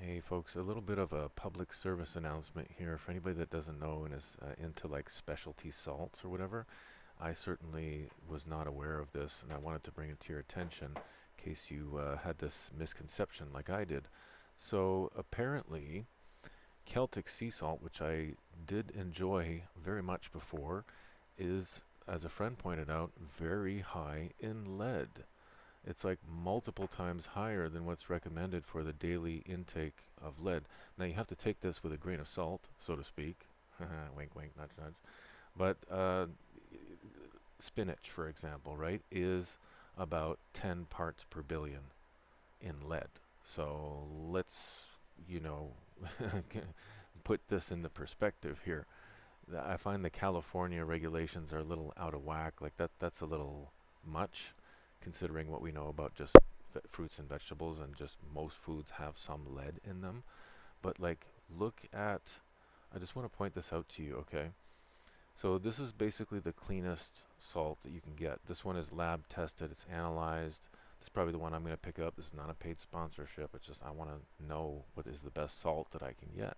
Hey folks, a little bit of a public service announcement here for anybody that doesn't know and is into like specialty salts or whatever. I certainly was not aware of this and I wanted to bring it to your attention in case you had this misconception like I did. So apparently Celtic sea salt, which I did enjoy very much before, is, as a friend pointed out, very high in lead. It's like multiple times higher than what's recommended for the daily intake of lead. Now you have to take this with a grain of salt, so to speak. Wink, wink, nudge, nudge. But spinach, for example, right, is about 10 parts per billion in lead. So let's, you know, put this into perspective here. I find the California regulations are a little out of whack. Like that's a little much, considering what we know about just fruits and vegetables, and just most foods have some lead in them. But like, look at. I just want to point this out to you, okay? So this is basically the cleanest salt that you can get. This one is lab tested. It's analyzed. This is probably the one I'm going to pick up. This is not a paid sponsorship. It's just I want to know what is the best salt that I can get.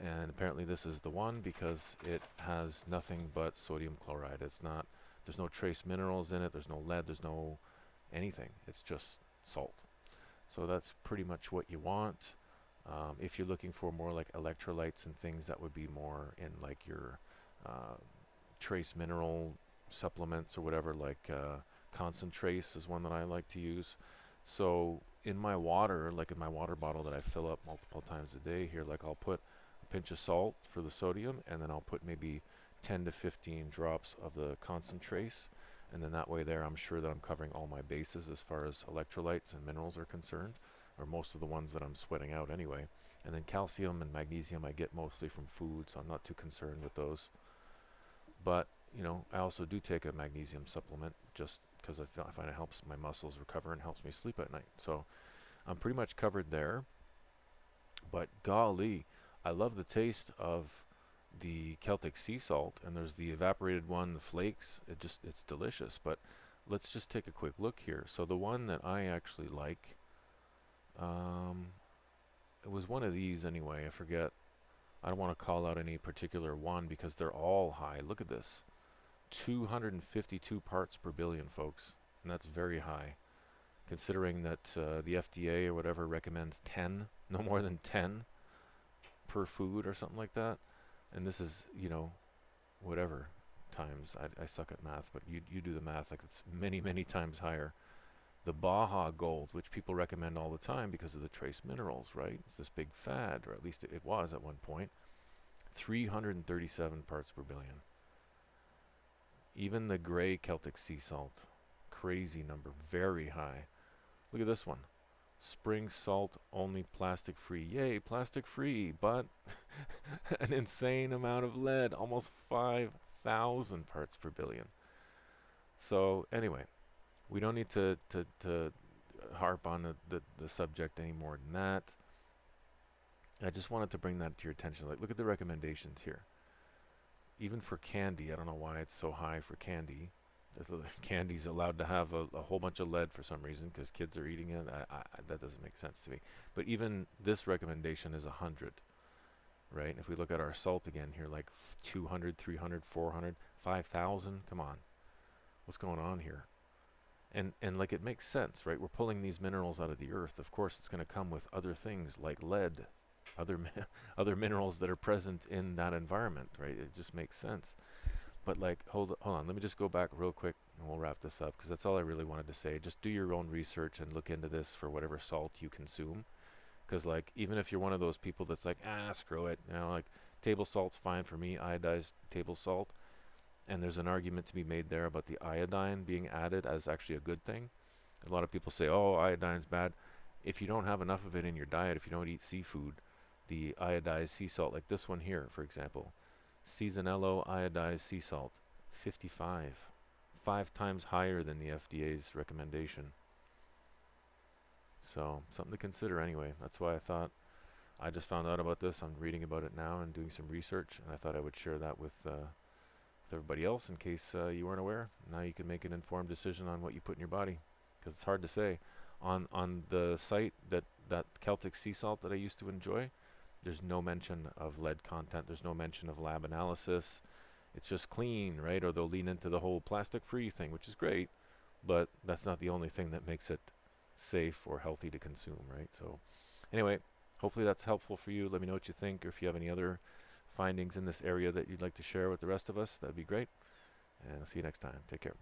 And apparently this is the one because it has nothing but sodium chloride. It's not, there's no trace minerals in it, there's no lead, there's no anything. It's just salt. So that's pretty much what you want. If you're looking for more like electrolytes and things, that would be more in like your uh, trace mineral supplements or whatever, like concentrates is one that I like to use. So in my water, like in my water bottle that I fill up multiple times a day here, like I'll put a pinch of salt for the sodium, and then I'll put maybe 10 to 15 drops of the concentrates, and then that way there I'm sure that I'm covering all my bases as far as electrolytes and minerals are concerned, or most of the ones that I'm sweating out anyway. And then calcium and magnesium I get mostly from food, so I'm not too concerned with those. But I also do take a magnesium supplement just because I find it helps my muscles recover and helps me sleep at night. So I'm pretty much covered there. But golly, I love the taste of the Celtic sea salt, and there's the evaporated one, the flakes. It's delicious. But let's just take a quick look here. So the one that I actually like, um, it was one of these anyway. I forget. I don't want to call out any particular one because they're all high. Look at this. 252 parts per billion, folks. And that's very high, considering that the FDA or whatever recommends 10, no more than 10 per food or something like that. And this is, whatever times. I suck at math, but you do the math, like it's many, many times higher. The Baja Gold, which people recommend all the time because of the trace minerals, right? It's this big fad, or at least it was at one point. 337 parts per billion. Even the gray Celtic sea salt, crazy number, very high. Look at this one. Spring salt only plastic free. Yay, plastic free, but an insane amount of lead, almost 5,000 parts per billion. So, anyway, we don't need to harp on the subject any more than that. I just wanted to bring that to your attention. Like, look at the recommendations here. Even for candy, I don't know why it's so high for candy. Candy's allowed to have a whole bunch of lead for some reason because kids are eating it. That doesn't make sense to me. But even this recommendation is 100, right? If we look at our salt again here, like 200, 300, 400, 5,000, come on. What's going on here? And like it makes sense, right? We're pulling these minerals out of the earth. Of course, it's going to come with other things like lead, other other minerals that are present in that environment, right? It just makes sense. But like, hold on. Let me just go back real quick, and we'll wrap this up because that's all I really wanted to say. Just do your own research and look into this for whatever salt you consume. Because like, even if you're one of those people that's like, screw it, like table salt's fine for me, iodized table salt. And there's an argument to be made there about the iodine being added as actually a good thing. A lot of people say, oh, iodine's bad. If you don't have enough of it in your diet, if you don't eat seafood, the iodized sea salt, like this one here, for example, Seasonello iodized sea salt, 55, 5 times higher than the FDA's recommendation. So something to consider anyway. That's why I thought I just found out about this. I'm reading about it now and doing some research, and I thought I would share that with everybody else in case you weren't aware. Now you can make an informed decision on what you put in your body, because it's hard to say. On the site that Celtic Sea Salt that I used to enjoy, there's no mention of lead content. There's no mention of lab analysis. It's just clean, right? Or they'll lean into the whole plastic-free thing, which is great, but that's not the only thing that makes it safe or healthy to consume, right? So anyway, hopefully that's helpful for you. Let me know what you think, or if you have any other findings in this area that you'd like to share with the rest of us, that'd be great. And I'll see you next time. Take care.